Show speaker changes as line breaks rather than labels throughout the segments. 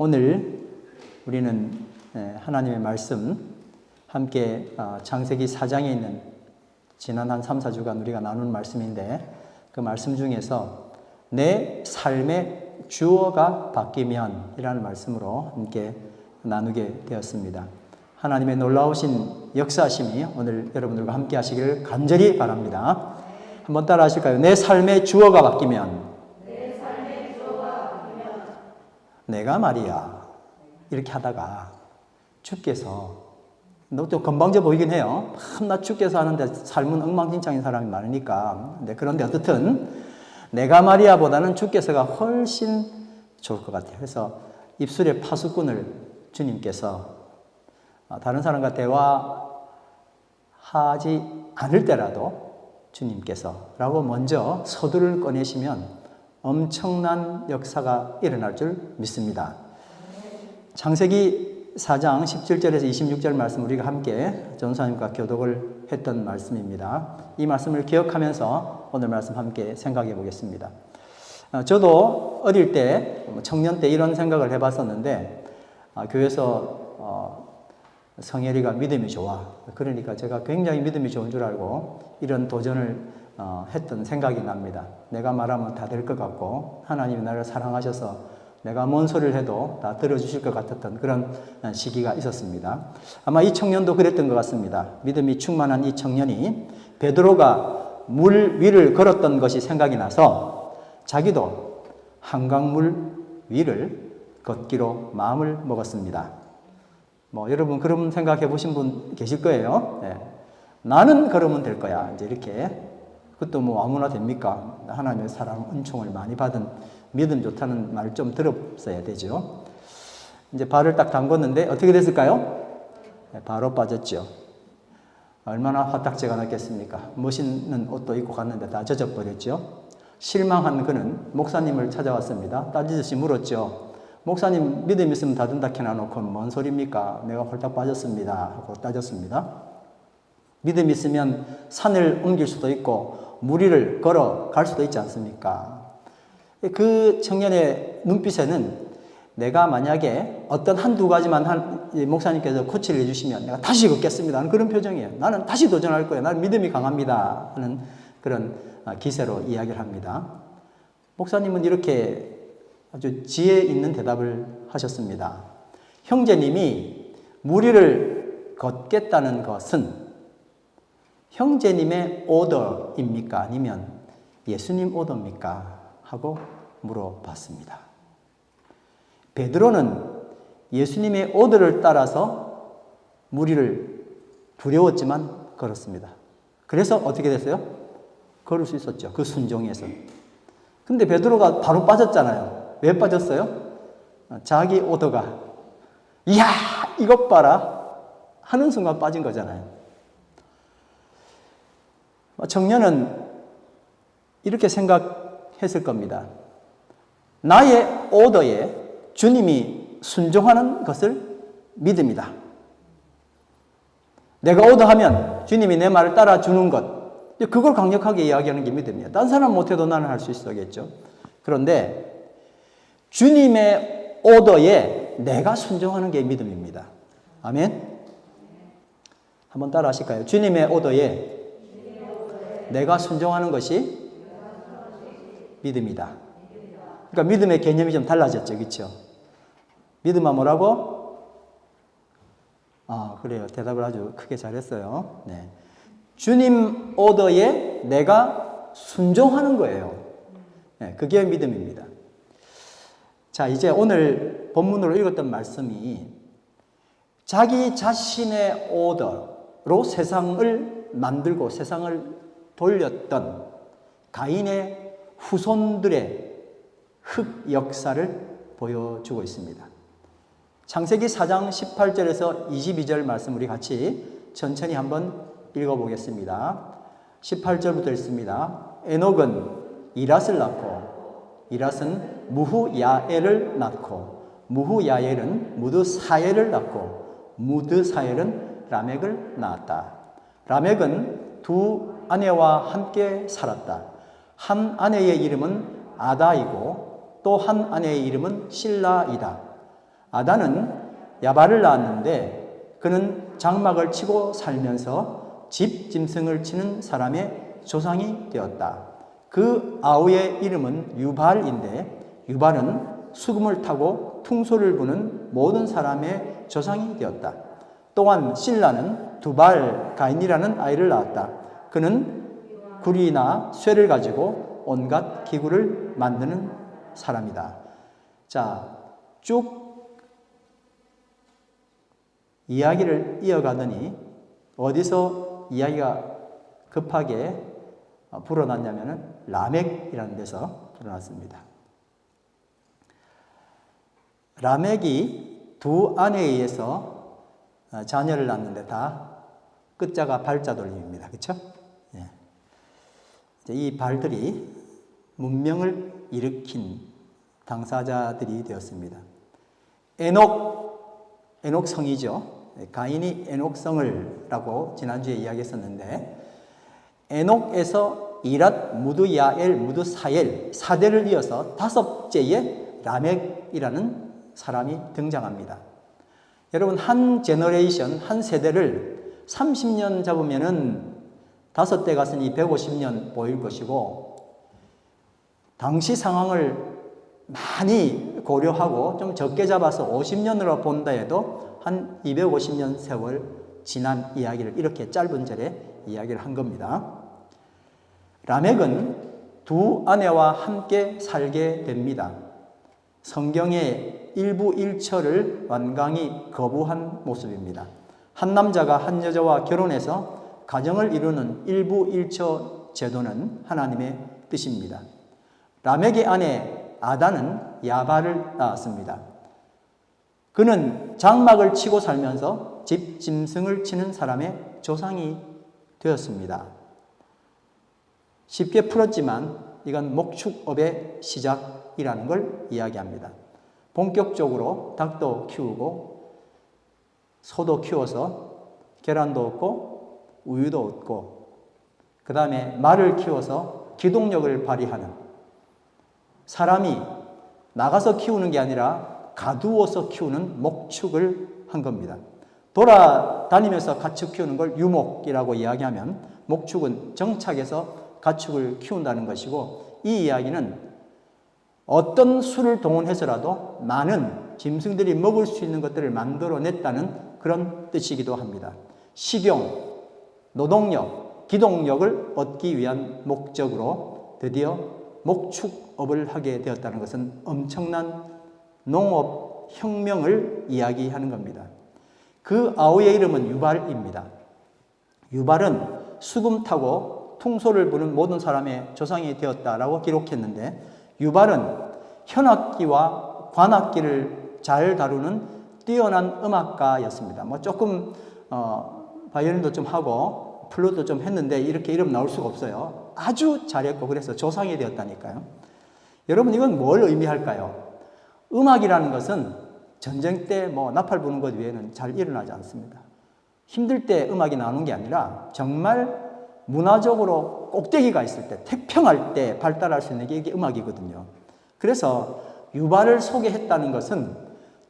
오늘 우리는 하나님의 말씀 함께 창세기 4장에 있는 지난 한 3, 4주간 우리가 나눈 말씀인데, 그 말씀 중에서 내 삶의 주어가 바뀌면 이라는 말씀으로 함께 나누게 되었습니다. 하나님의 놀라우신 역사하심이 오늘 여러분들과 함께 하시기를 간절히 바랍니다. 한번 따라 하실까요? 내 삶의 주어가 바뀌면, 내가 말이야 이렇게 하다가 주께서, 너 좀 건방져 보이긴 해요. 나 주께서 하는데 삶은 엉망진창인 사람이 많으니까. 그런데 어떻든 내가 말이야 보다는 주께서가 훨씬 좋을 것 같아요. 그래서 입술에 파수꾼을 주님께서 다른 사람과 대화하지 않을 때라도 주님께서 라고 먼저 서두를 꺼내시면 엄청난 역사가 일어날 줄 믿습니다. 창세기 4장 17절에서 26절 말씀 우리가 함께 전사님과 교독을 했던 말씀입니다. 이 말씀을 기억하면서 오늘 말씀 함께 생각해 보겠습니다. 저도 어릴 때, 청년 때 이런 생각을 해봤었는데, 교회에서 성혜리가 믿음이 좋아. 그러니까 제가 굉장히 믿음이 좋은 줄 알고 이런 도전을 했던 생각이 납니다. 내가 말하면 다 될 것 같고 하나님이 나를 사랑하셔서 내가 뭔 소리를 해도 다 들어주실 것 같았던 그런 시기가 있었습니다. 아마 이 청년도 그랬던 것 같습니다. 믿음이 충만한 이 청년이 베드로가 물 위를 걸었던 것이 생각이 나서 자기도 한강물 위를 걷기로 마음을 먹었습니다. 여러분 그런 생각해 보신 분 계실 거예요. 나는 걸으면 될 거야. 이제 이렇게. 그것도 아무나 됩니까? 하나님의 사랑, 은총을 많이 받은 믿음 좋다는 말 좀 들었어야 되죠. 이제 발을 딱 담궜는데 어떻게 됐을까요? 바로 빠졌죠. 얼마나 화딱지가 났겠습니까? 멋있는 옷도 입고 갔는데 다 젖어버렸죠. 실망한 그는 목사님을 찾아왔습니다. 따지듯이 물었죠. 목사님 믿음 있으면 다 된다 캐놔놓고 뭔 소리입니까? 내가 홀딱 빠졌습니다 하고 따졌습니다. 믿음 있으면 산을 옮길 수도 있고 물 위를 걸어갈 수도 있지 않습니까? 그 청년의 눈빛에는 내가 만약에 어떤 한두 가지만 목사님께서 코치를 해주시면 내가 다시 걷겠습니다 하는 그런 표정이에요. 나는 다시 도전할 거예요. 나는 믿음이 강합니다 하는 그런 기세로 이야기를 합니다. 목사님은 이렇게 아주 지혜 있는 대답을 하셨습니다. 형제님이 물 위를 걷겠다는 것은 형제님의 오더입니까? 아니면 예수님 오더입니까? 하고 물어봤습니다. 베드로는 예수님의 오더를 따라서 물 위를 두려웠지만 걸었습니다. 그래서 어떻게 됐어요? 걸을 수 있었죠. 그 순종에서. 근데 베드로가 바로 빠졌잖아요. 왜 빠졌어요? 자기 오더가 이야 이것 봐라 하는 순간 빠진 거잖아요. 청년은 이렇게 생각했을 겁니다. 나의 오더에 주님이 순종하는 것을 믿음이다. 내가 오더하면 주님이 내 말을 따라주는 것, 그걸 강력하게 이야기하는 게 믿음이에요. 딴 사람 못해도 나는 할 수 있어겠죠. 그런데 주님의 오더에 내가 순종하는 게 믿음입니다. 아멘? 한번 따라 하실까요? 주님의 오더에 내가 순종하는 것이 믿음이다. 그러니까 믿음의 개념이 좀 달라졌죠. 그렇죠? 믿음은 뭐라고? 그래요. 대답을 아주 크게 잘했어요. 네. 주님 오더에 내가 순종하는 거예요. 네, 그게 믿음입니다. 자, 이제 오늘 본문으로 읽었던 말씀이 자기 자신의 오더로 세상을 만들고 세상을 돌렸던 가인의 후손들의 흑 역사를 보여주고 있습니다. 창세기 4장 18절에서 22절 말씀 우리 같이 천천히 한번 읽어보겠습니다. 18절부터 읽습니다. 에녹은 이랏을 낳고 이랏은 무후야엘을 낳고 무후야엘은 무드사엘을 낳고 무드사엘은 라멕을 낳았다. 라멕은 두 아내와 함께 살았다. 한 아내의 이름은 아다이고 또 한 아내의 이름은 실라이다. 아단은 야발을 낳았는데 그는 장막을 치고 살면서 집 짐승을 치는 사람의 조상이 되었다. 그 아우의 이름은 유발인데 유발은 수금을 타고 퉁소를 부는 모든 사람의 조상이 되었다. 또한 실라는 두발 가인이라는 아이를 낳았다. 그는 구리나 쇠를 가지고 온갖 기구를 만드는 사람이다. 자, 쭉 이야기를 이어가더니 어디서 이야기가 급하게 불어났냐면은 라멕이라는 데서 불어났습니다. 라멕이 두 아내에 의해서 자녀를 낳는데 다 끝자가 발자 돌림입니다. 그렇죠? 예. 이 발들이 문명을 일으킨 당사자들이 되었습니다. 에녹성이죠. 가인이 에녹성을 라고 지난주에 이야기했었는데 에녹에서 이랏, 무드, 야엘, 무드, 사엘 4대를 이어서 5째의 라멕이라는 사람이 등장합니다. 여러분 한 제너레이션, 한 세대를 30년 잡으면은 5대 갔으니 150년 보일 것이고 당시 상황을 많이 고려하고 좀 적게 잡아서 50년으로 본다 해도 한 250년 세월 지난 이야기를 이렇게 짧은 절에 이야기를 한 겁니다. 라멕은 두 아내와 함께 살게 됩니다. 성경의 일부 일처를 완강히 거부한 모습입니다. 한 남자가 한 여자와 결혼해서 가정을 이루는 일부 일처 제도는 하나님의 뜻입니다. 라멕의 아내 아단은 야발을 낳았습니다. 그는 장막을 치고 살면서 집 짐승을 치는 사람의 조상이 되었습니다. 쉽게 풀었지만 이건 목축업의 시작이라는 걸 이야기합니다. 본격적으로 닭도 키우고 소도 키워서 계란도 얻고 우유도 얻고 그 다음에 말을 키워서 기동력을 발휘하는 사람이 나가서 키우는 게 아니라 가두어서 키우는 목축을 한 겁니다. 돌아다니면서 가축 키우는 걸 유목이라고 이야기하면 목축은 정착해서 가축을 키운다는 것이고 이 이야기는 어떤 수를 동원해서라도 많은 짐승들이 먹을 수 있는 것들을 만들어냈다는 그런 뜻이기도 합니다. 식용, 노동력, 기동력을 얻기 위한 목적으로 드디어 목축업을 하게 되었다는 것은 엄청난 농업 혁명을 이야기하는 겁니다. 그 아우의 이름은 유발입니다. 유발은 수금 타고 퉁소를 부는 모든 사람의 조상이 되었다라고 기록했는데 유발은 현악기와 관악기를 잘 다루는 뛰어난 음악가였습니다. 조금 바이올린도 좀 하고 플루트도 좀 했는데 이렇게 이름 나올 수가 없어요. 아주 잘했고 그래서 조상이 되었다니까요. 여러분 이건 뭘 의미할까요? 음악이라는 것은 전쟁 때 나팔 부는 것 외에는 잘 일어나지 않습니다. 힘들 때 음악이 나오는 게 아니라 정말 문화적으로 꼭대기가 있을 때, 태평할 때 발달할 수 있는 게 이게 음악이거든요. 그래서 유발을 소개했다는 것은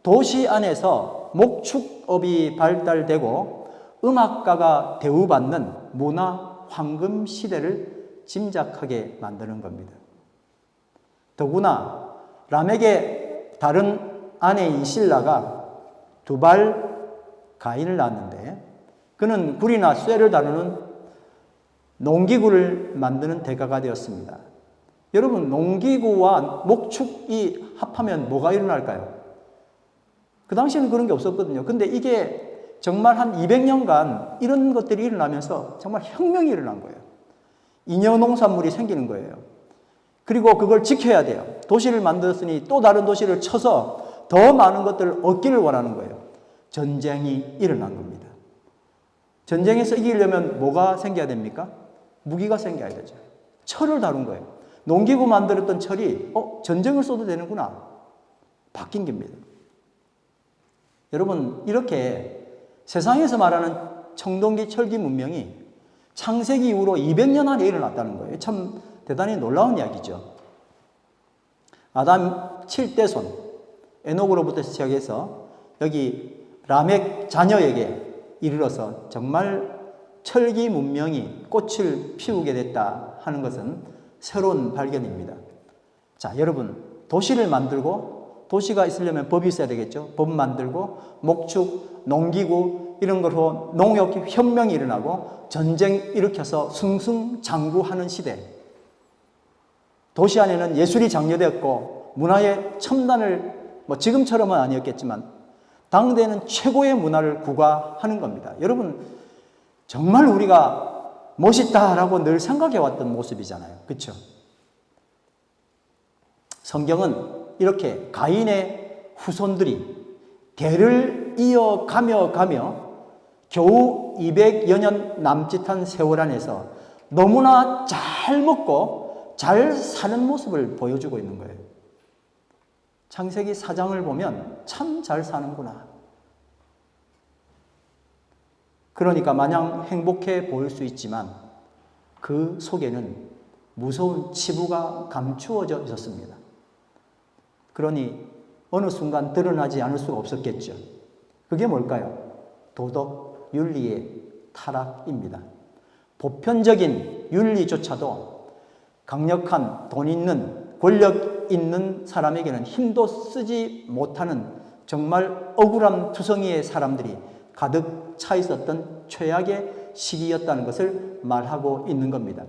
도시 안에서 목축업이 발달되고 음악가가 대우받는 문화 황금 시대를 짐작하게 만드는 겁니다. 더구나 라멕의 다른 아내인 실라가 두발 가인을 낳았는데 그는 굴이나 쇠를 다루는 농기구를 만드는 대가가 되었습니다. 여러분 농기구와 목축이 합하면 뭐가 일어날까요? 그 당시에는 그런 게 없었거든요. 근데 이게 정말 한 200년간 이런 것들이 일어나면서 정말 혁명이 일어난 거예요. 잉여 농산물이 생기는 거예요. 그리고 그걸 지켜야 돼요. 도시를 만들었으니 또 다른 도시를 쳐서 더 많은 것들을 얻기를 원하는 거예요. 전쟁이 일어난 겁니다. 전쟁에서 이기려면 뭐가 생겨야 됩니까? 무기가 생겨야 되죠. 철을 다룬 거예요. 농기구 만들었던 철이 전쟁을 써도 되는구나. 바뀐 겁니다. 여러분 이렇게 세상에서 말하는 청동기 철기 문명이 창세기 이후로 200년 안에 일어났다는 거예요. 참 대단히 놀라운 이야기죠. 아담 7대손 에녹으로부터 시작해서 여기 라멕 자녀에게 이르러서 정말 철기 문명이 꽃을 피우게 됐다 하는 것은 새로운 발견입니다. 자, 여러분, 도시를 만들고, 도시가 있으려면 법이 있어야 되겠죠. 법 만들고 목축, 농기구 이런 걸로 농업 혁명이 일어나고 전쟁 일으켜서 승승장구하는 시대. 도시 안에는 예술이 장려되었고 문화의 첨단을 지금처럼은 아니었겠지만 당대에는 최고의 문화를 구가하는 겁니다. 여러분, 정말 우리가 멋있다라고 늘 생각해왔던 모습이잖아요. 그렇죠? 성경은 이렇게 가인의 후손들이 대를 이어가며 겨우 200여 년 남짓한 세월 안에서 너무나 잘 먹고 잘 사는 모습을 보여주고 있는 거예요. 창세기 4장을 보면 참 잘 사는구나. 그러니까 마냥 행복해 보일 수 있지만 그 속에는 무서운 치부가 감추어져 있었습니다. 그러니 어느 순간 드러나지 않을 수가 없었겠죠. 그게 뭘까요? 도덕, 윤리의 타락입니다. 보편적인 윤리조차도 강력한 돈 있는, 권력 있는 사람에게는 힘도 쓰지 못하는 정말 억울한 투성이의 사람들이 가득 차 있었던 최악의 시기였다는 것을 말하고 있는 겁니다.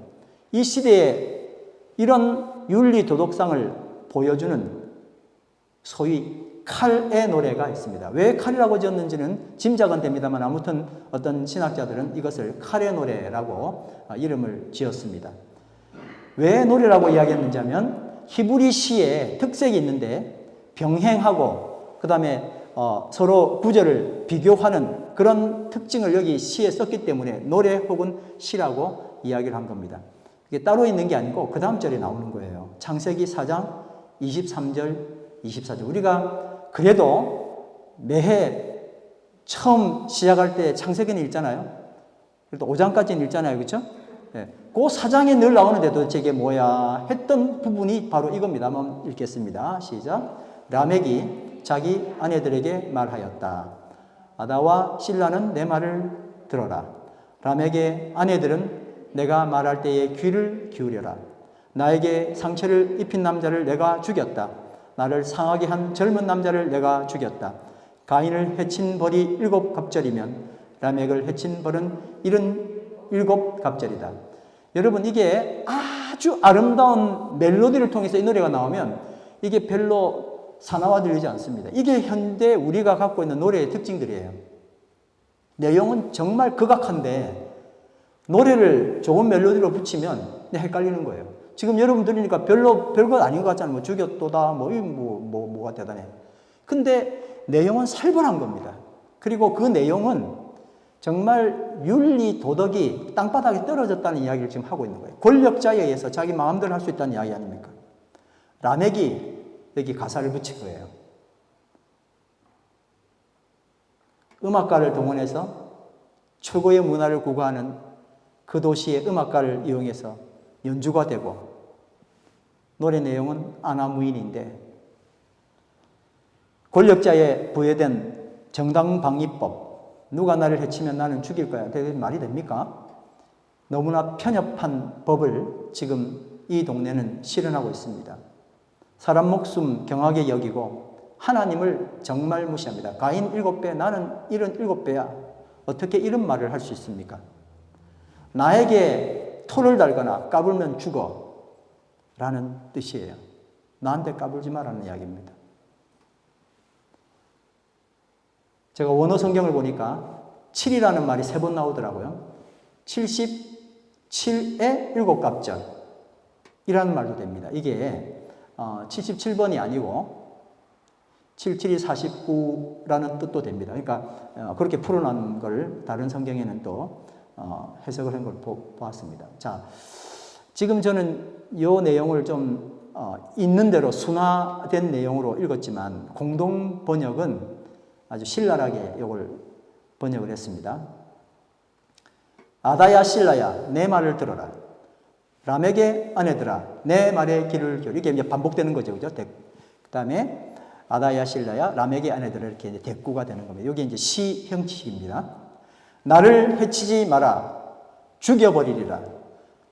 이 시대에 이런 윤리 도덕상을 보여주는 소위 칼의 노래가 있습니다. 왜 칼이라고 지었는지는 짐작은 됩니다만 아무튼 어떤 신학자들은 이것을 칼의 노래라고 이름을 지었습니다. 왜 노래라고 이야기했는지 하면 히브리 시에 특색이 있는데 병행하고 그 다음에 서로 구절을 비교하는 그런 특징을 여기 시에 썼기 때문에 노래 혹은 시라고 이야기를 한 겁니다. 이게 따로 있는 게 아니고 그 다음 절에 나오는 거예요. 창세기 4장 23절 24절. 우리가 그래도 매해 처음 시작할 때 창세기는 읽잖아요. 그래도 5장까지는 읽잖아요. 그렇죠? 네. 그 4장에 늘 나오는데 도대체 이게 뭐야 했던 부분이 바로 이겁니다. 한번 읽겠습니다. 시작. 라멕이 자기 아내들에게 말하였다. 아다와 실라는 내 말을 들어라. 라멕의 아내들은 내가 말할 때에 귀를 기울여라. 나에게 상처를 입힌 남자를 내가 죽였다. 나를 상하게 한 젊은 남자를 내가 죽였다. 가인을 해친 벌이 7갑절이면 라멕을 해친 벌은 77갑절이다. 여러분, 이게 아주 아름다운 멜로디를 통해서 이 노래가 나오면 이게 별로 사나워 들리지 않습니다. 이게 현대 우리가 갖고 있는 노래의 특징들이에요. 내용은 정말 극악한데 노래를 좋은 멜로디로 붙이면 헷갈리는 거예요. 지금 여러분 들으니까 별것 아닌 것 같잖아요. 죽였도다, 뭐가 대단해. 근데 내용은 살벌한 겁니다. 그리고 그 내용은 정말 윤리, 도덕이 땅바닥에 떨어졌다는 이야기를 지금 하고 있는 거예요. 권력자에 의해서 자기 마음대로 할 수 있다는 이야기 아닙니까? 라멕이 여기 가사를 붙인 거예요. 음악가를 동원해서 최고의 문화를 구가하는 그 도시의 음악가를 이용해서 연주가 되고 노래 내용은 아나무인인데 권력자에 부여된 정당방위법, 누가 나를 해치면 나는 죽일 거야. 대체 말이 됩니까? 너무나 편협한 법을 지금 이 동네는 실현하고 있습니다. 사람 목숨 경하게 여기고 하나님을 정말 무시합니다. 가인 7배, 나는 77배야. 어떻게 이런 말을 할 수 있습니까? 나에게 토를 달거나 까불면 죽어 라는 뜻이에요. 나한테 까불지 마라는 이야기입니다. 제가 원어 성경을 보니까 7이라는 말이 3번 나오더라고요. 77의 7갑절 이라는 말도 됩니다. 이게 77번이 아니고 77이 49라는 뜻도 됩니다. 그러니까 그렇게 풀어놓은 걸 다른 성경에는 또 해석을 한 걸 보았습니다. 자, 지금 저는 이 내용을 좀 있는 대로 순화된 내용으로 읽었지만 공동 번역은 아주 신랄하게 이걸 번역을 했습니다. 아다야 실라야 내 말을 들어라. 라멕의 아내들아 내 말에 귀를 기울여. 이게 이제 반복되는 거죠. 그죠? 그 다음에 아다야, 실라야, 라멕의 아내들을 이렇게 이제 대꾸가 되는 겁니다. 이게 이제 시 형식입니다. 나를 해치지 마라. 죽여버리리라.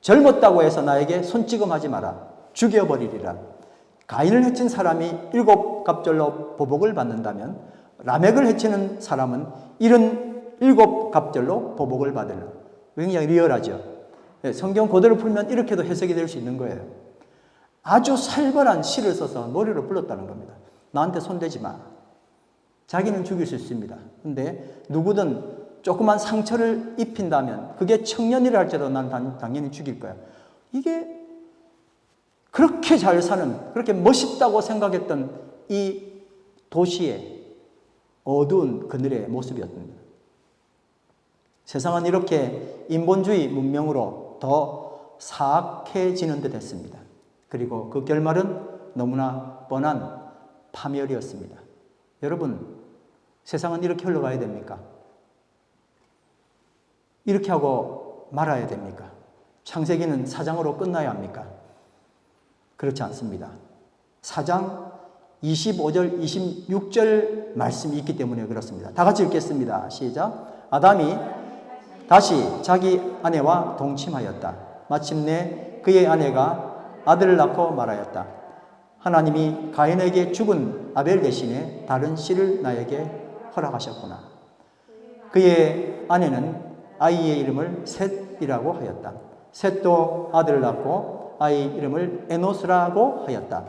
젊었다고 해서 나에게 손찌검하지 마라. 죽여버리리라. 가인을 해친 사람이 7갑절로 보복을 받는다면 라멕을 해치는 사람은 77갑절로 보복을 받으리라. 굉장히 리얼하죠. 성경 그대로 풀면 이렇게도 해석이 될 수 있는 거예요. 아주 살벌한 시를 써서 노래를 불렀다는 겁니다. 나한테 손대지 마. 자기는 죽일 수 있습니다. 근데 누구든 조그만 상처를 입힌다면 그게 청년이라 할지라도 난 당연히 죽일 거야. 이게 그렇게 잘 사는, 그렇게 멋있다고 생각했던 이 도시의 어두운 그늘의 모습이었습니다. 세상은 이렇게 인본주의 문명으로 더 사악해지는 듯 했습니다. 그리고 그 결말은 너무나 뻔한 파멸이었습니다. 여러분, 세상은 이렇게 흘러가야 됩니까? 이렇게 하고 말아야 됩니까? 창세기는 4장으로 끝나야 합니까? 그렇지 않습니다. 4장 25절, 26절 말씀이 있기 때문에 그렇습니다. 다 같이 읽겠습니다. 시작. 아담이 다시 자기 아내와 동침하였다. 마침내 그의 아내가 아들을 낳고 말하였다. 하나님이 가인에게 죽은 아벨 대신에 다른 씨를 나에게 허락하셨구나. 그의 아내는 아이의 이름을 셋이라고 하였다. 셋도 아들을 낳고 아이 이름을 에노스라고 하였다.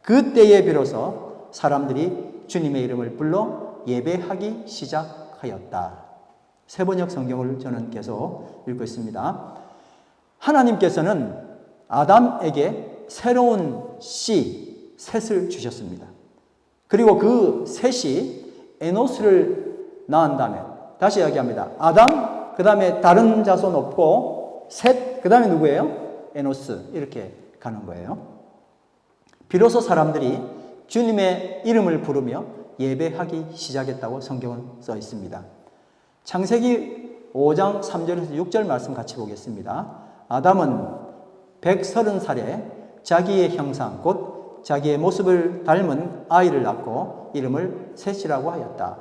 그때에 비로소 사람들이 주님의 이름을 불러 예배하기 시작하였다. 세번역 성경을 저는 계속 읽고 있습니다. 하나님께서는 아담에게 새로운 씨, 셋을 주셨습니다. 그리고 그 셋이 에노스를 낳은 다음에, 다시 이야기합니다. 아담, 그 다음에 다른 자손 없고, 셋, 그 다음에 누구예요? 에노스. 이렇게 가는 거예요. 비로소 사람들이 주님의 이름을 부르며 예배하기 시작했다고 성경은 써 있습니다. 창세기 5장 3절에서 6절 말씀 같이 보겠습니다. 아담은 130살에 자기의 형상, 곧 자기의 모습을 닮은 아이를 낳고 이름을 셋이라고 하였다.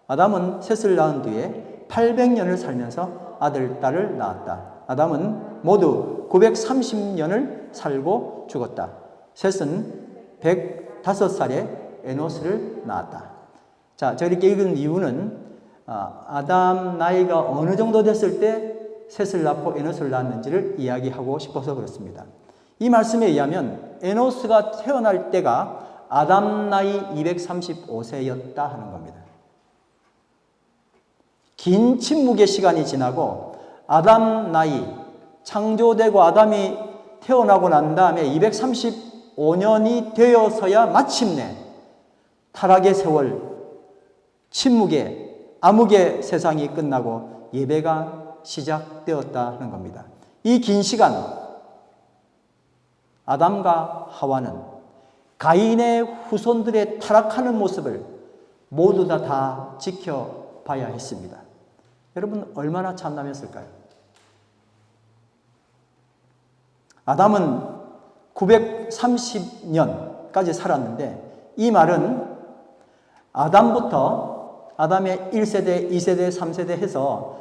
아담은 셋을 낳은 뒤에 800년을 살면서 아들, 딸을 낳았다. 아담은 모두 930년을 살고 죽었다. 셋은 105살에 에노스를 낳았다. 자, 제가 이렇게 읽은 이유는 아담 나이가 어느 정도 됐을 때 셋을 낳고 에노스를 낳았는지를 이야기하고 싶어서 그렇습니다. 이 말씀에 의하면 에노스가 태어날 때가 아담 나이 235세였다 하는 겁니다. 긴 침묵의 시간이 지나고 아담 나이, 창조되고 아담이 태어나고 난 다음에 235년이 되어서야 마침내 타락의 세월, 침묵의 암흑의 세상이 끝나고 예배가 시작되었다 하는 겁니다. 이 긴 시간 아담과 하와는 가인의 후손들의 타락하는 모습을 모두 다 지켜봐야 했습니다. 여러분 얼마나 참담했을까요? 아담은 930년까지 살았는데 이 말은 아담부터 아담의 1세대, 2세대, 3세대 해서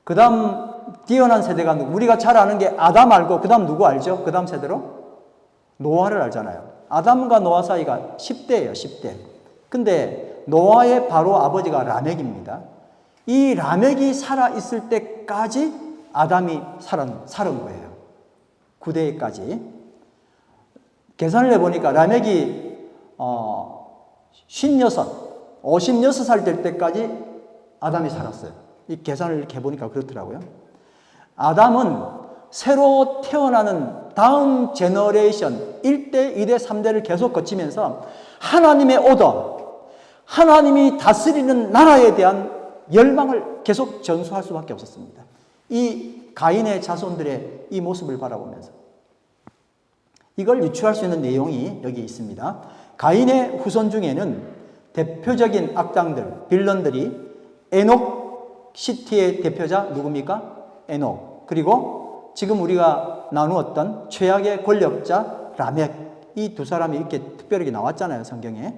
그 다음 뛰어난 세대가 우리가 잘 아는 게 아담 알고 그 다음 누구 알죠? 그 다음 세대로? 노아를 알잖아요. 아담과 노아 사이가 10대예요. 10대. 근데 노아의 바로 아버지가 라멕입니다. 이 라멕이 살아있을 때까지 아담이 살은 거예요. 9대까지. 계산을 해보니까 라멕이 56살 될 때까지 아담이 살았어요. 이 계산을 이렇게 해보니까 그렇더라고요. 아담은 새로 태어나는 다음 제너레이션 1대, 2대, 3대를 계속 거치면서 하나님의 오더, 하나님이 다스리는 나라에 대한 열망을 계속 전수할 수밖에 없었습니다. 이 가인의 자손들의 이 모습을 바라보면서 이걸 유추할 수 있는 내용이 여기 있습니다. 가인의 후손 중에는 대표적인 악당들, 빌런들이 에녹 시티의 대표자 누굽니까? 에녹. 그리고 지금 우리가 나누었던 최악의 권력자 라멕. 이 두 사람이 이렇게 특별하게 나왔잖아요, 성경에.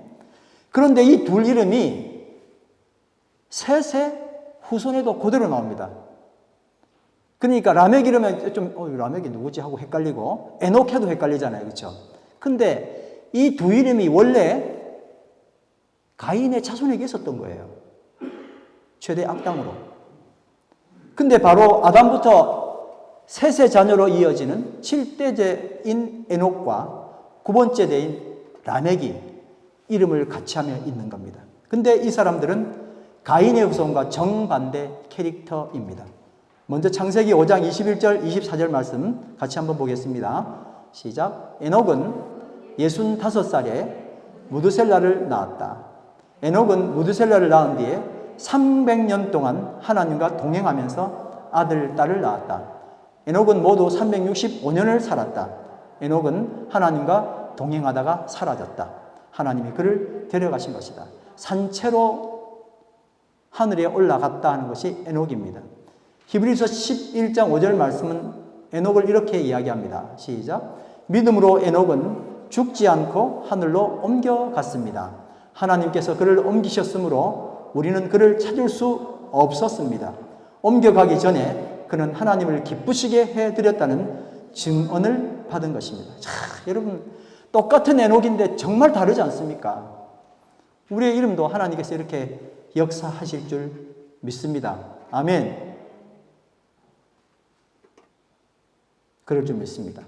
그런데 이 둘 이름이 셋의 후손에도 그대로 나옵니다. 그러니까 라멕 이러면 좀 라멕이 누구지 하고 헷갈리고 에녹해도 헷갈리잖아요. 그렇죠? 근데 이 두 이름이 원래 가인의 자손에게 있었던 거예요. 최대 악당으로. 근데 바로 아담부터 셋의 자녀로 이어지는 7대째인 에녹과 9번째 대인 라멕이 이름을 같이 하며 있는 겁니다. 근데 이 사람들은 가인의 후손과 정반대 캐릭터입니다. 먼저 창세기 5장 21절 24절 말씀 같이 한번 보겠습니다. 시작. 에녹은 65살에 무드셀라를 낳았다. 에녹은 무드셀라를 낳은 뒤에 300년 동안 하나님과 동행하면서 아들, 딸을 낳았다. 에녹은 모두 365년을 살았다. 에녹은 하나님과 동행하다가 사라졌다. 하나님이 그를 데려가신 것이다. 산채로 하늘에 올라갔다 하는 것이 에녹입니다. 히브리서 11장 5절 말씀은 에녹을 이렇게 이야기합니다. 시작. 믿음으로 에녹은 죽지 않고 하늘로 옮겨갔습니다. 하나님께서 그를 옮기셨으므로 우리는 그를 찾을 수 없었습니다. 옮겨가기 전에 그는 하나님을 기쁘시게 해드렸다는 증언을 받은 것입니다. 자, 여러분 똑같은 에녹인데 정말 다르지 않습니까? 우리의 이름도 하나님께서 이렇게 역사하실 줄 믿습니다. 아멘. 그럴 줄 믿습니다.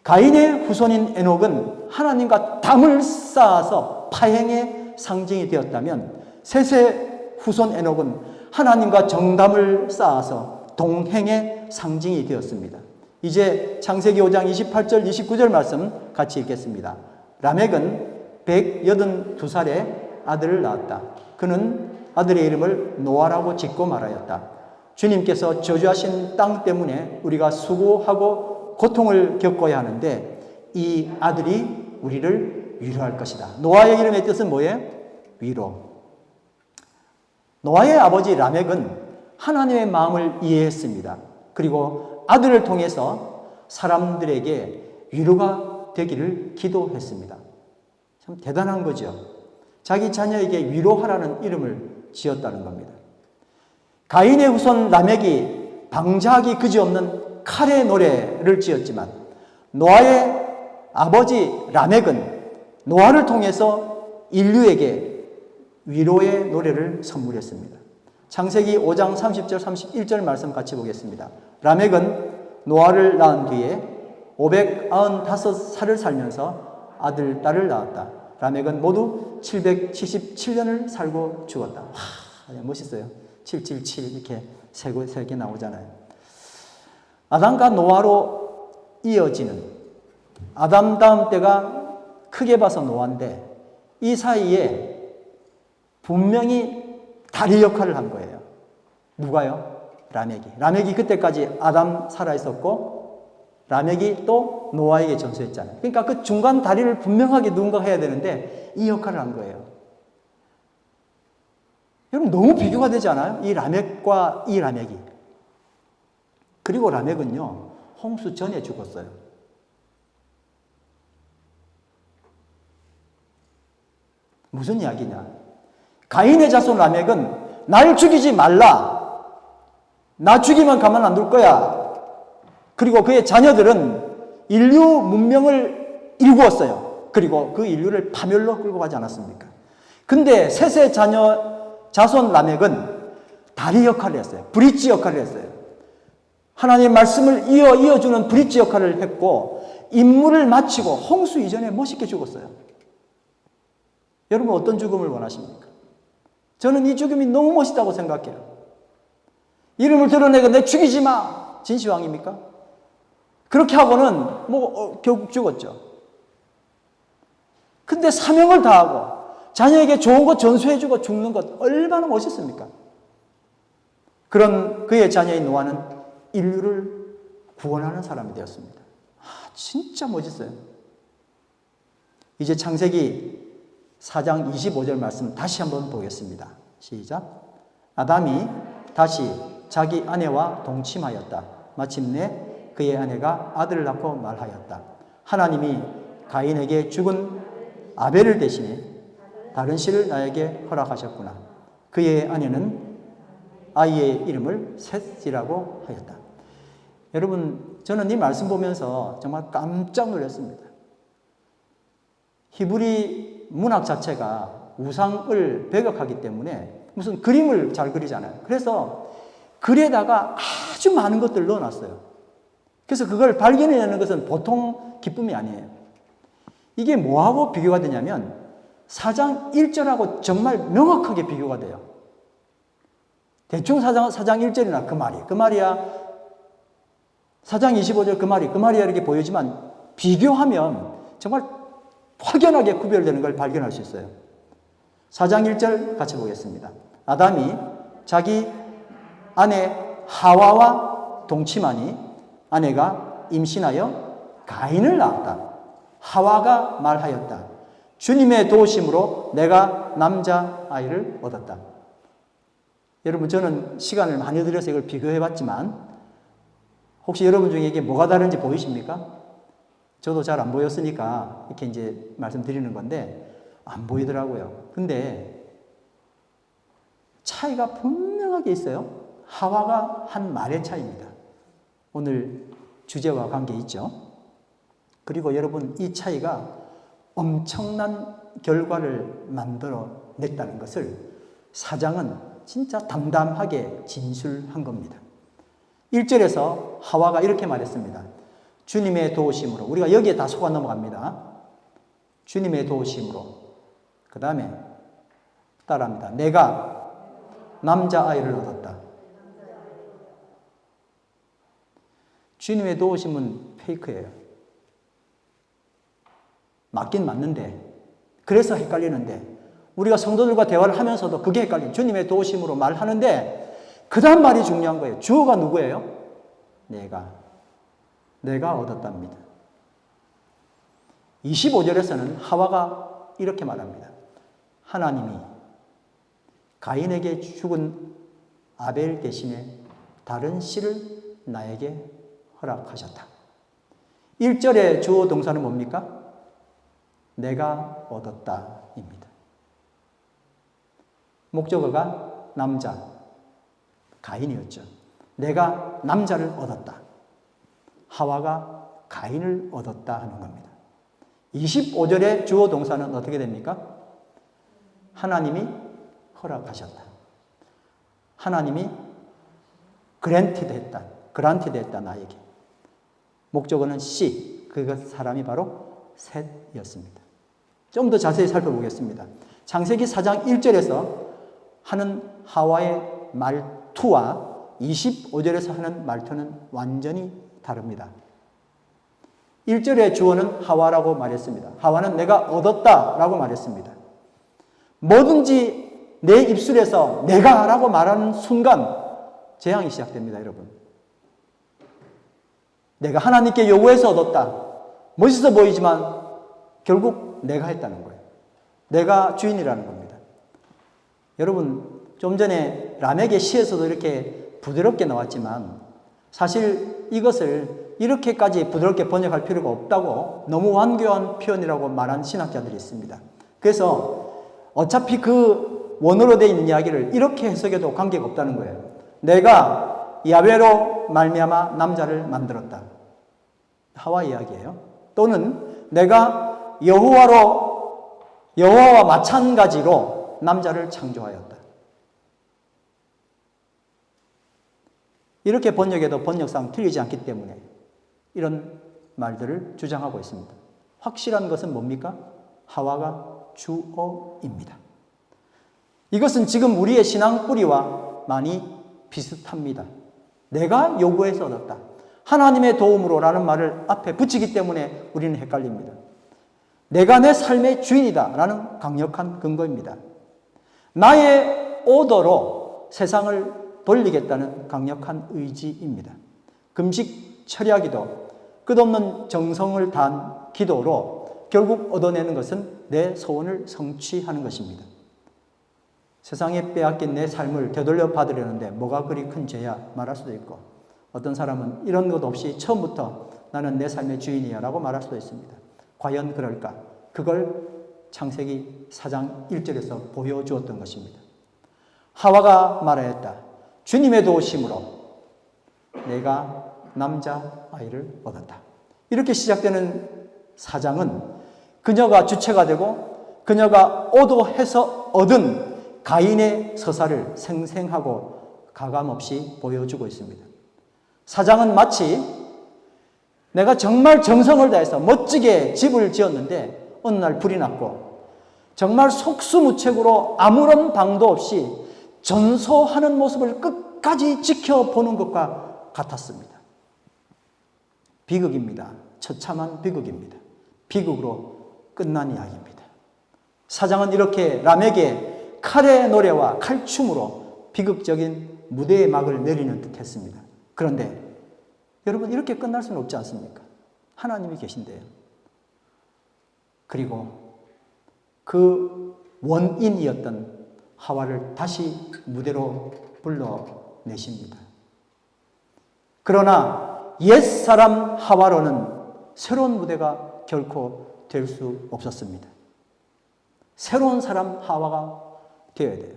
가인의 후손인 에녹은 하나님과 담을 쌓아서 파행의 상징이 되었다면 셋의 후손 에녹은 하나님과 정담을 쌓아서 동행의 상징이 되었습니다. 이제 창세기 5장 28절 29절 말씀 같이 읽겠습니다. 라멕은 182살에 아들을 낳았다. 그는 아들의 이름을 노아라고 짓고 말하였다. 주님께서 저주하신 땅 때문에 우리가 수고하고 고통을 겪어야 하는데 이 아들이 우리를 위로할 것이다. 노아의 이름의 뜻은 뭐예요? 위로. 노아의 아버지 라멕은 하나님의 마음을 이해했습니다. 그리고 아들을 통해서 사람들에게 위로가 되기를 기도했습니다. 참 대단한 거죠. 자기 자녀에게 위로하라는 이름을 지었다는 겁니다. 가인의 후손 라멕이 방자하기 그지없는 칼의 노래를 지었지만 노아의 아버지 라멕은 노아를 통해서 인류에게 위로의 노래를 선물했습니다. 창세기 5장 30절 31절 말씀 같이 보겠습니다. 라멕은 노아를 낳은 뒤에 595살을 살면서 아들, 딸을 낳았다. 라멕은 모두 777년을 살고 죽었다. 와, 멋있어요. 777 이렇게 세 개 나오잖아요. 아담과 노아로 이어지는 아담 다음 때가 크게 봐서 노아인데 이 사이에 분명히 다리 역할을 한 거예요. 누가요? 라멕이. 라멕이 그때까지 아담 살아있었고 라멕이 또 노아에게 전수했잖아요. 그러니까 그 중간 다리를 분명하게 누군가 해야 되는데 이 역할을 한 거예요. 여러분 너무 비교가 되지 않아요? 이 라멕과 이 라멕이. 그리고 라멕은요 홍수 전에 죽었어요. 무슨 이야기냐? 가인의 자손 라멕은 날 죽이지 말라. 나 죽이면 가만 안 둘 거야. 그리고 그의 자녀들은 인류 문명을 일구었어요. 그리고 그 인류를 파멸로 끌고 가지 않았습니까? 근데 셋의 자손 라멕은 다리 역할을 했어요. 브릿지 역할을 했어요. 하나님의 말씀을 이어주는 브릿지 역할을 했고 임무를 마치고 홍수 이전에 멋있게 죽었어요. 여러분 어떤 죽음을 원하십니까? 저는 이 죽음이 너무 멋있다고 생각해요. 이름을 드러내고 내 죽이지 마. 진시황입니까? 그렇게 하고는 결국 죽었죠. 근데 사명을 다하고 자녀에게 좋은 것 전수해주고 죽는 것 얼마나 멋있습니까? 그런 그의 자녀인 노아는 인류를 구원하는 사람이 되었습니다. 진짜 멋있어요. 이제 창세기 4장 25절 말씀 다시 한번 보겠습니다. 시작. 아담이 다시 자기 아내와 동침하였다. 마침내 그의 아내가 아들을 낳고 말하였다. 하나님이 가인에게 죽은 아벨을 대신해 다른 씨를 나에게 허락하셨구나. 그의 아내는 아이의 이름을 셋이라고 하였다. 여러분, 저는 이 말씀 보면서 정말 깜짝 놀랐습니다. 히브리 문학 자체가 우상을 배격하기 때문에 무슨 그림을 잘 그리잖아요. 그래서 글에다가 아주 많은 것들을 넣어놨어요. 그래서 그걸 발견해내는 것은 보통 기쁨이 아니에요. 이게 뭐하고 비교가 되냐면 4장 1절하고 정말 명확하게 비교가 돼요. 대충 4장 1절이나 그 말이야. 4장 25절 그 말이야 이렇게 보이지만 비교하면 정말 확연하게 구별되는 걸 발견할 수 있어요. 4장 1절 같이 보겠습니다. 아담이 자기 아내 하와와 동침하니 아내가 임신하여 가인을 낳았다. 하와가 말하였다. 주님의 도우심으로 내가 남자 아이를 얻었다. 여러분, 저는 시간을 많이 들여서 이걸 비교해 봤지만 혹시 여러분 중에 이게 뭐가 다른지 보이십니까? 저도 잘 안 보였으니까 이렇게 이제 말씀드리는 건데 안 보이더라고요. 근데 차이가 분명하게 있어요. 하와가 한 말의 차이입니다. 오늘 주제와 관계 있죠. 그리고 여러분, 이 차이가 엄청난 결과를 만들어 냈다는 것을 사장은 진짜 담담하게 진술한 겁니다. 1절에서 하와가 이렇게 말했습니다. 주님의 도우심으로. 우리가 여기에 다 속아 넘어갑니다. 주님의 도우심으로. 그 다음에 따라합니다. 내가 남자아이를 얻었다. 주님의 도우심은 페이크예요. 맞긴 맞는데, 그래서 헷갈리는데, 우리가 성도들과 대화를 하면서도 그게 헷갈려요. 주님의 도우심으로 말하는데 그 다음 말이 중요한 거예요. 주어가 누구예요? 내가 얻었답니다. 25절에서는 하와가 이렇게 말합니다. 하나님이 가인에게 죽은 아벨 대신에 다른 씨를 나에게 허락하셨다. 1절의 주어 동사는 뭡니까? 내가 얻었다입니다. 목적어가 남자, 가인이었죠. 내가 남자를 얻었다. 하와가 가인을 얻었다 하는 겁니다. 25절의 주어 동사는 어떻게 됩니까? 하나님이 허락하셨다. 하나님이 그랜티드 했다 나에게. 목적어는 she, 그 사람이 바로 셋이었습니다. 좀 더 자세히 살펴보겠습니다. 창세기 4장 1절에서 하는 하와의 말투와 25절에서 하는 말투는 완전히 다릅니다. 1절의 주어는 하와라고 말했습니다. 하와는 내가 얻었다라고 말했습니다. 뭐든지 내 입술에서 내가라고 말하는 순간 재앙이 시작됩니다, 여러분. 내가 하나님께 요구해서 얻었다. 멋있어 보이지만 결국 내가 했다는 거예요. 내가 주인이라는 겁니다. 여러분, 좀 전에 라멕의 시에서도 이렇게 부드럽게 나왔지만 사실 이것을 이렇게까지 부드럽게 번역할 필요가 없다고 너무 완교한 표현이라고 말한 신학자들이 있습니다. 그래서 어차피 그 원어로 되어 있는 이야기를 이렇게 해석해도 관계가 없다는 거예요. 내가 야훼로 말미암아 남자를 만들었다. 하와 이야기예요. 또는 내가 여호와와 마찬가지로 남자를 창조하였다. 이렇게 번역해도 번역상 틀리지 않기 때문에 이런 말들을 주장하고 있습니다. 확실한 것은 뭡니까? 하와가 주어입니다. 이것은 지금 우리의 신앙 뿌리와 많이 비슷합니다. 내가 요구해서 얻었다. 하나님의 도움으로라는 말을 앞에 붙이기 때문에 우리는 헷갈립니다. 내가 내 삶의 주인이다 라는 강력한 근거입니다. 나의 오더로 세상을 돌리겠다는 강력한 의지입니다. 금식 철야기도 끝없는 정성을 다한 기도로 결국 얻어내는 것은 내 소원을 성취하는 것입니다. 세상에 빼앗긴 내 삶을 되돌려 받으려는데 뭐가 그리 큰 죄야 말할 수도 있고, 어떤 사람은 이런 것 없이 처음부터 나는 내 삶의 주인이야 라고 말할 수도 있습니다. 과연 그럴까? 그걸 창세기 4장 1절에서 보여주었던 것입니다. 하와가 말하였다. 주님의 도우심으로 내가 남자아이를 얻었다. 이렇게 시작되는 4장은 그녀가 주체가 되고 그녀가 오도해서 얻은 가인의 서사를 생생하고 가감없이 보여주고 있습니다. 4장은 마치 내가 정말 정성을 다해서 멋지게 집을 지었는데 어느 날 불이 났고 정말 속수무책으로 아무런 방도 없이 전소하는 모습을 끝까지 지켜보는 것과 같았습니다. 비극입니다. 처참한 비극입니다. 비극으로 끝난 이야기입니다. 4장은 이렇게 람에게 칼의 노래와 칼춤으로 비극적인 무대의 막을 내리는 듯 했습니다. 그런데 여러분, 이렇게 끝날 수는 없지 않습니까? 하나님이 계신데요. 그리고 그 원인이었던 하와를 다시 무대로 불러내십니다. 그러나 옛사람 하와로는 새로운 무대가 결코 될 수 없었습니다. 새로운 사람 하와가 되어야 돼요.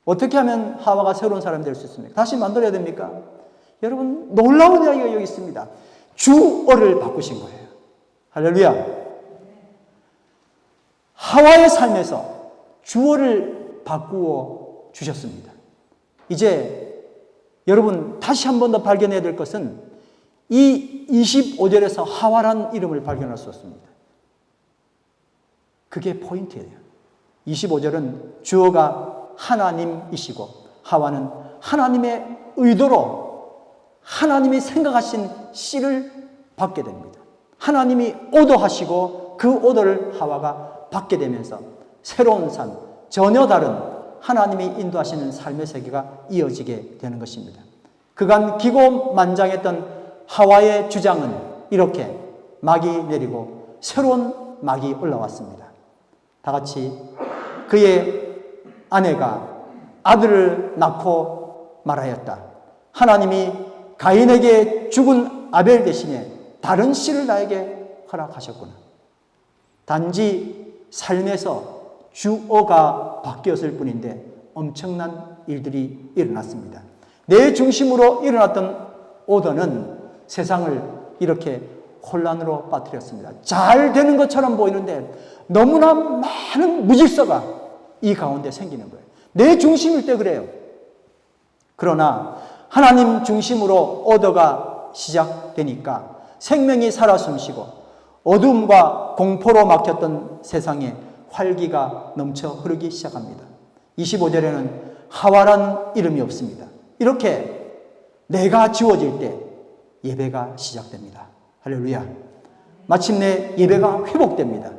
어떻게 하면 하와가 새로운 사람이 될 수 있습니까? 다시 만들어야 됩니까? 여러분, 놀라운 이야기가 여기 있습니다. 주어를 바꾸신 거예요. 할렐루야. 하와의 삶에서 주어를 바꾸어 주셨습니다. 이제 여러분 다시 한 번 더 발견해야 될 것은 이 25절에서 하와란 이름을 발견할 수 없습니다. 그게 포인트예요. 25절은 주어가 하나님이시고 하와는 하나님의 의도로 하나님이 생각하신 씨를 받게 됩니다. 하나님이 오도하시고 그 오도를 하와가 받게 되면서 새로운 삶, 전혀 다른 하나님이 인도하시는 삶의 세계가 이어지게 되는 것입니다. 그간 기고만장했던 하와의 주장은 이렇게 막이 내리고 새로운 막이 올라왔습니다. 다 같이 그의 아내가 아들을 낳고 말하였다. 하나님이 가인에게 죽은 아벨 대신에 다른 씨를 나에게 허락하셨구나. 단지 삶에서 주어가 바뀌었을 뿐인데 엄청난 일들이 일어났습니다. 내 중심으로 일어났던 오더는 세상을 이렇게 혼란으로 빠뜨렸습니다. 잘 되는 것처럼 보이는데 너무나 많은 무질서가 이 가운데 생기는 거예요. 내 중심일 때 그래요. 그러나 하나님 중심으로 오더가 시작되니까 생명이 살아 숨쉬고 어둠과 공포로 막혔던 세상에 활기가 넘쳐 흐르기 시작합니다. 25절에는 하와란 이름이 없습니다. 이렇게 내가 지워질 때 예배가 시작됩니다. 할렐루야. 마침내 예배가 회복됩니다.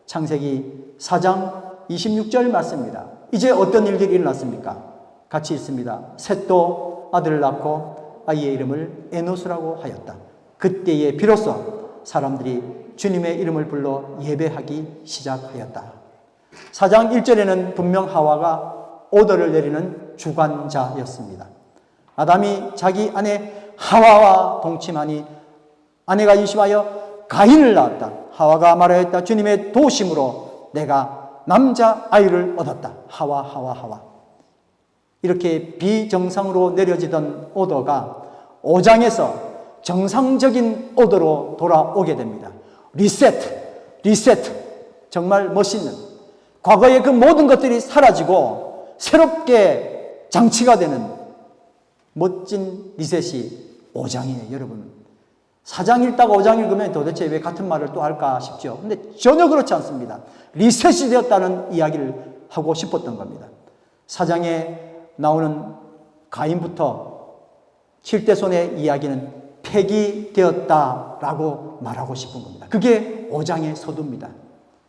창세기 4장 26절 말씀입니다. 이제 어떤 일들이 일어났습니까? 같이 있습니다. 셋도 아들을 낳고 아이의 이름을 에노스라고 하였다. 그때에 비로소 사람들이 주님의 이름을 불러 예배하기 시작하였다. 4장 1절에는 분명 하와가 오더를 내리는 주관자였습니다. 아담이 자기 아내 하와와 동침하니 아내가 임신하여 가인을 낳았다. 하와가 말하였다. 주님의 도우심으로 내가 남자 아이를 얻었다. 하와. 이렇게 비정상으로 내려지던 오더가 5장에서 정상적인 오더로 돌아오게 됩니다. 리셋. 정말 멋있는. 과거의 그 모든 것들이 사라지고 새롭게 장치가 되는 멋진 리셋이 5장이에요, 여러분. 4장 읽다가 5장 읽으면 도대체 왜 같은 말을 또 할까 싶죠. 근데 전혀 그렇지 않습니다. 리셋이 되었다는 이야기를 하고 싶었던 겁니다. 4장에 나오는 가인부터 7대손의 이야기는 폐기되었다라고 말하고 싶은 겁니다. 그게 5장의 서두입니다.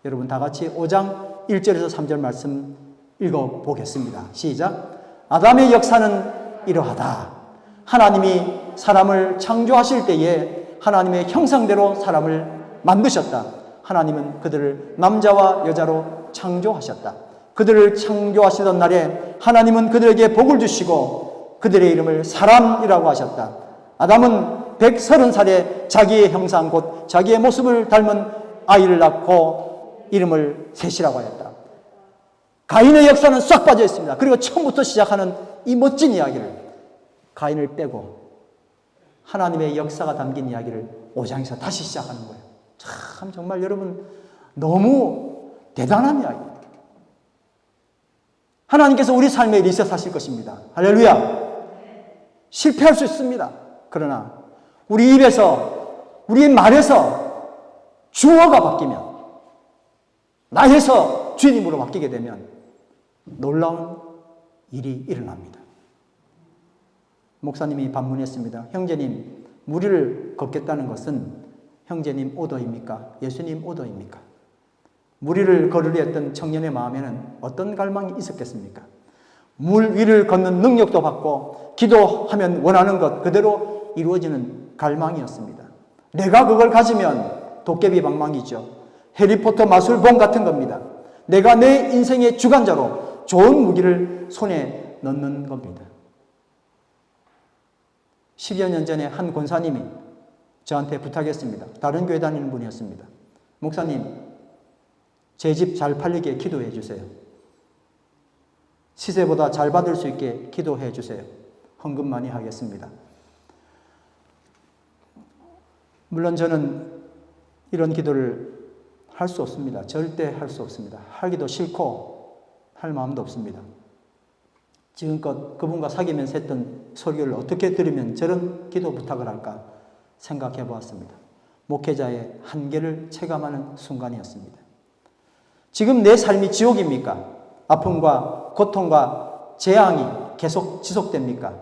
여러분 다 같이 5장 1절에서 3절 말씀 읽어보겠습니다. 시작. 아담의 역사는 이러하다. 하나님이 사람을 창조하실 때에 하나님의 형상대로 사람을 만드셨다. 하나님은 그들을 남자와 여자로 창조하셨다. 그들을 창조하시던 날에 하나님은 그들에게 복을 주시고 그들의 이름을 사람이라고 하셨다. 아담은 130살에 자기의 형상 곧 자기의 모습을 닮은 아이를 낳고 이름을 셋이라고 하였다. 가인의 역사는 싹 빠져 있습니다. 그리고 처음부터 시작하는 이 멋진 이야기를 가인을 빼고 하나님의 역사가 담긴 이야기를 5장에서 다시 시작하는 거예요. 참 정말 여러분 너무 대단한 이야기입니다. 하나님께서 우리 삶에 리셋하실 것입니다. 할렐루야. 실패할 수 있습니다. 그러나 우리 입에서, 우리의 말에서 주어가 바뀌면, 나에서 주님으로 바뀌게 되면 놀라운 일이 일어납니다. 목사님이 반문했습니다. 형제님, 무리를 걷겠다는 것은 형제님 오더입니까? 예수님 오더입니까? 무리를 걸으려 했던 청년의 마음에는 어떤 갈망이 있었겠습니까? 물 위를 걷는 능력도 받고 기도하면 원하는 것 그대로 이루어지는 갈망이었습니다. 내가 그걸 가지면 도깨비 방망이죠. 해리포터 마술봉 같은 겁니다. 내가 내 인생의 주관자로 좋은 무기를 손에 넣는 겁니다. 10여 년 전에 한 권사님이 저한테 부탁했습니다. 다른 교회 다니는 분이었습니다. 목사님, 제 집 잘 팔리게 기도해 주세요. 시세보다 잘 받을 수 있게 기도해 주세요. 헌금 많이 하겠습니다. 물론 저는 이런 기도를 할 수 없습니다. 절대 할 수 없습니다. 하기도 싫고 할 마음도 없습니다. 지금껏 그분과 사귀면서 했던 설교를 어떻게 들으면 저런 기도 부탁을 할까 생각해 보았습니다. 목회자의 한계를 체감하는 순간이었습니다. 지금 내 삶이 지옥입니까? 아픔과 고통과 재앙이 계속 지속됩니까?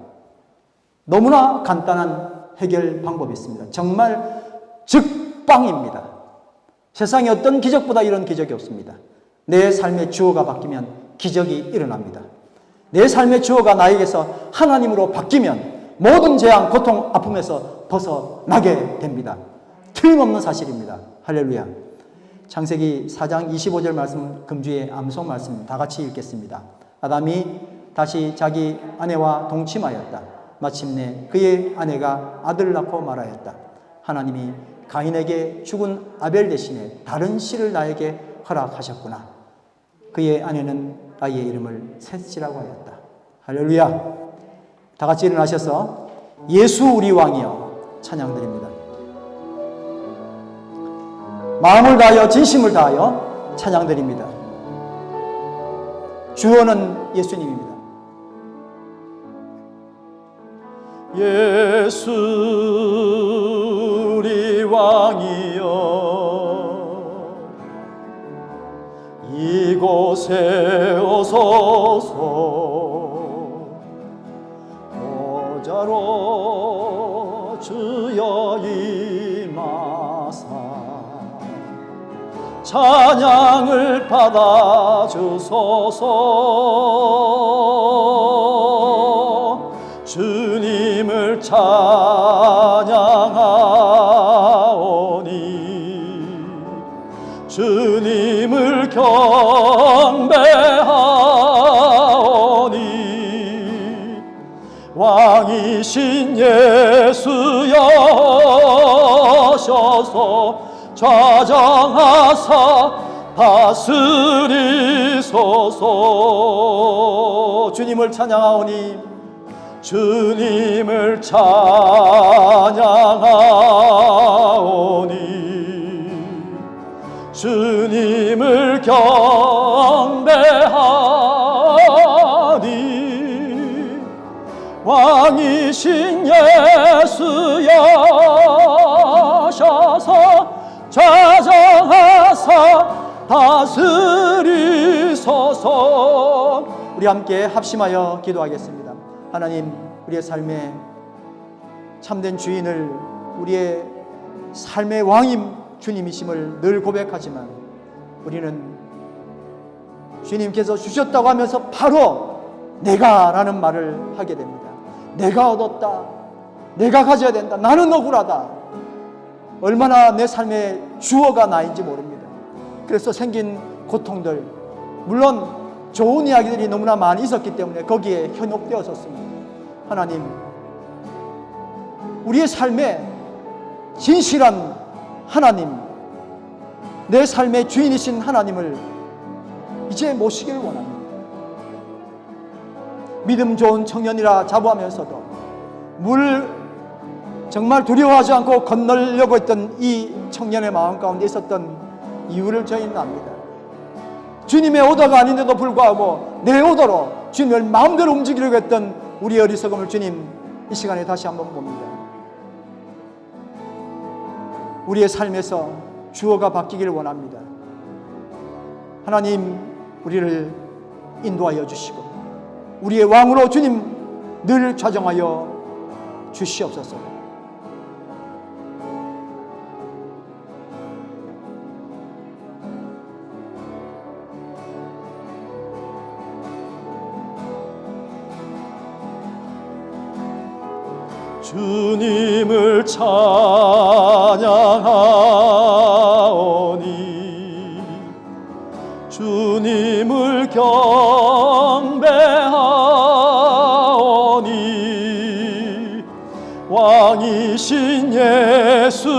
너무나 간단한 해결 방법이 있습니다. 정말 즉방입니다. 세상에 어떤 기적보다 이런 기적이 없습니다. 내 삶의 주어가 바뀌면 기적이 일어납니다. 내 삶의 주어가 나에게서 하나님으로 바뀌면 모든 재앙, 고통, 아픔에서 벗어나게 됩니다. 틀림없는 사실입니다. 할렐루야. 창세기 4장 25절 말씀, 금주의 암송 말씀 다 같이 읽겠습니다. 아담이 다시 자기 아내와 동침하였다. 마침내 그의 아내가 아들을 낳고 말하였다. 하나님이 가인에게 죽은 아벨 대신에 다른 씨를 나에게 허락하셨구나. 그의 아내는 아이의 이름을 셋이라고 하였다. 할렐루야. 다 같이 일어나셔서 예수 우리 왕이여 찬양드립니다. 마음을 다하여 진심을 다하여 찬양드립니다. 주어는 예수님입니다.
예수 우리 왕이여 이곳에 오소서 보좌로 주여 임하사 찬양을 받아주소서. 주님을 찬양하오니 주님을 경배하오니 왕이신 예수여셔서 좌정하사 다스리소서. 주님을 찬양하오니 주님을 찬양하오니 주님을 경배하니 왕이신 예수여셔서 좌정하사 다스리소서.
우리 함께 합심하여 기도하겠습니다. 하나님, 우리의 삶의 참된 주인을, 우리의 삶의 왕임 주님이심을 늘 고백하지만 우리는 주님께서 주셨다고 하면서 바로 내가 라는 말을 하게 됩니다. 내가 얻었다, 내가 가져야 된다, 나는 억울하다. 얼마나 내 삶의 주어가 나인지 모릅니다. 그래서 생긴 고통들, 물론 좋은 이야기들이 너무나 많이 있었기 때문에 거기에 현혹되었었습니다. 하나님, 우리의 삶에 진실한 하나님, 내 삶의 주인이신 하나님을 이제 모시기를 원합니다. 믿음 좋은 청년이라 자부하면서도 물 정말 두려워하지 않고 건너려고 했던 이 청년의 마음 가운데 있었던 이유를 저희는 압니다. 주님의 오더가 아닌데도 불구하고 내 오더로 주님을 마음대로 움직이려고 했던 우리의 어리석음을 주님 이 시간에 다시 한번 봅니다. 우리의 삶에서 주어가 바뀌기를 원합니다. 하나님, 우리를 인도하여 주시고 우리의 왕으로 주님 늘 좌정하여 주시옵소서.
주님을 찬양하오니 주님을 경배하오니 왕이신 예수여셔서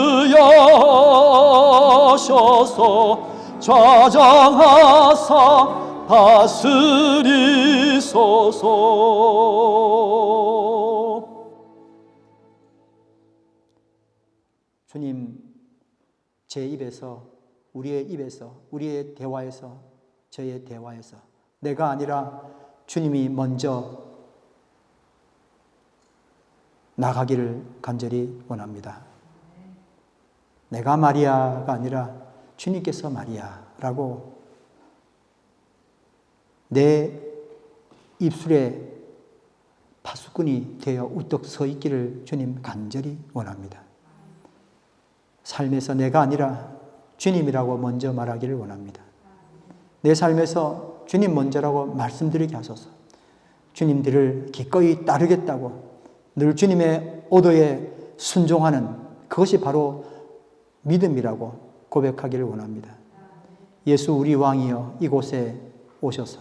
좌정하사 다스리소서.
주님, 제 입에서, 우리의 입에서, 우리의 대화에서, 저의 대화에서 내가 아니라 주님이 먼저 나가기를 간절히 원합니다. 내가 마리아가 아니라 주님께서 마리아라고 내 입술에 파수꾼이 되어 우뚝 서 있기를 주님 간절히 원합니다. 삶에서 내가 아니라 주님이라고 먼저 말하기를 원합니다. 내 삶에서 주님 먼저라고 말씀드리게 하소서. 주님들을 기꺼이 따르겠다고 늘 주님의 오더에 순종하는 그것이 바로 믿음이라고 고백하기를 원합니다. 예수 우리 왕이여 이곳에 오셔서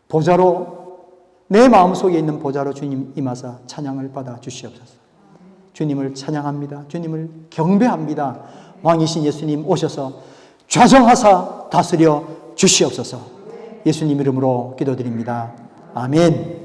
보좌로, 내 마음속에 있는 보좌로 주님 임하사 찬양을 받아 주시옵소서. 주님을 찬양합니다. 주님을 경배합니다. 왕이신 예수님 오셔서 좌정하사 다스려 주시옵소서. 예수님 이름으로 기도드립니다. 아멘.